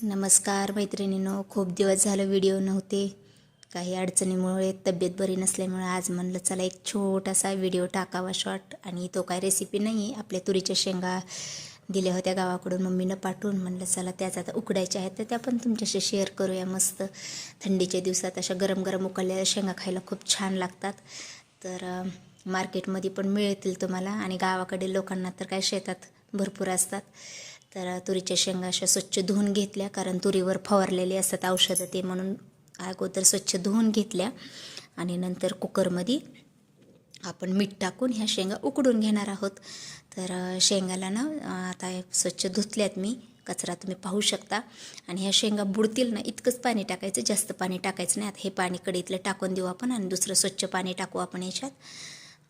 नमस्कार मैत्रिणींनो, खूप दिवस झालं व्हिडिओ नव्हते. काही अडचणीमुळे तब्येत बरी नसल्यामुळे आज म्हणलं चला एक छोटासा व्हिडिओ टाकावा शॉर्ट. आणि तो काय रेसिपी नाही आहे, आपल्या तुरीच्या शेंगा दिल्या होत्या गावाकडून मम्मीनं पाठवून. म्हणलं चला त्याच आता उकडायच्या आहेत तर त्या पण तुमच्याशी शेअर करूया. मस्त थंडीच्या दिवसात अशा गरम गरम उकळलेल्या शेंगा खायला खूप छान लागतात. तर मार्केटमध्ये पण मिळतील तुम्हाला, आणि गावाकडे लोकांना तर काय शेतात भरपूर असतात. तर तुरीच्या शेंगा अशा स्वच्छ धुवून घेतल्या, कारण तुरीवर फवारलेले असतात औषधं ते, म्हणून अगोदर स्वच्छ धुवून घेतल्या. आणि नंतर कुकरमध्ये आपण मीठ टाकून ह्या शेंगा उकडून घेणार आहोत. तर शेंगाला ना आता स्वच्छ धुतल्यात मी, कचरा तुम्ही पाहू शकता. आणि ह्या शेंगा बुडतील ना इतकंच पाणी टाकायचं, जास्त पाणी टाकायचं नाही. आता हे पाणी कढईतलं टाकून देऊ आपण, आणि दुसरं स्वच्छ पाणी टाकू आपण याच्यात.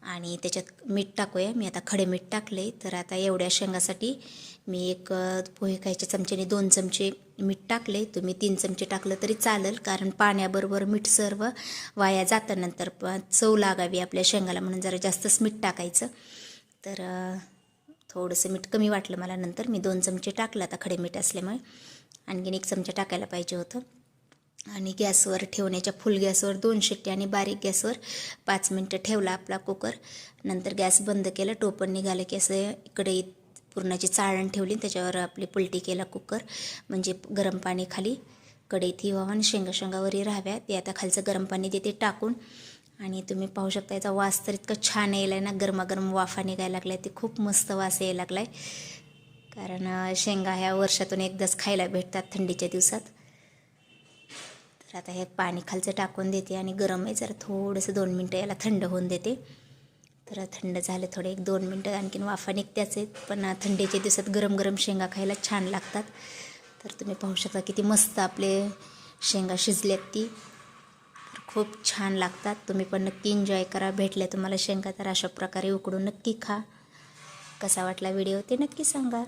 आणि त्याच्यात मीठ टाकूया. मी आता खडे मीठ टाकले. तर आता एवढ्या शेंगासाठी मी एक पोहे खायच्या चमच्याने 2 चमचे मीठ टाकले. तुम्ही 3 चमचे टाकलं तरी चालेल, कारण पाण्याबरोबर मीठ सर्व वाया जातं नंतर. चव लागावी आपल्या शेंगाला म्हणून जरा जास्तच मीठ टाकायचं. तर थोडंसं मीठ कमी वाटलं मला, नंतर मी 2 चमचे टाकलं. आता खडे मीठ असल्यामुळे आणखीन 1 चमचा टाकायला पाहिजे होतं. आणि गॅसवर ठेवण्याच्या फुल गॅसवर 2 शिट्ट्या आणि बारीक गॅसवर 5 मिनटं ठेवला आपला कुकर. नंतर गॅस बंद केला. टोपण निघालं की असं इकडे पुरणाची चाळण ठेवली, त्याच्यावर आपली पलटी केला कुकर, म्हणजे गरम पाणी खाली कढईत व्हावं आणि शेंगावरही राहाव्या. ते आता खालचं गरम पाणी देते टाकून. आणि तुम्ही पाहू शकता याचा वास तर इतका छान यायला आहे ना, गरमागरम वाफा निघायला लागला आहे. ते खूप मस्त वास यायला लागला आहे, कारण शेंगा ह्या वर्षातून एकदाच खायला भेटतात थंडीच्या दिवसात. तर आता हे पाणी खालचं टाकून देते आणि गरम आहे जरा, थोडंसं 2 मिनटं याला थंड होऊन देते. तर थंड झालं थोडं, 1-2 मिनटं, आणखीन वाफा निघत्याच आहेत. पण थंडीच्या दिवसात गरम गरम शेंगा खायला छान लागतात. तर तुम्ही पाहू शकता किती मस्त आपले शेंगा शिजल्यात ती. तर खूप छान लागतात. तुम्ही पण नक्की एन्जॉय करा. भेटल्या तुम्हाला शेंगा तर अशा प्रकारे उकडून नक्की खा. कसा वाटला व्हिडिओ ते नक्की सांगा.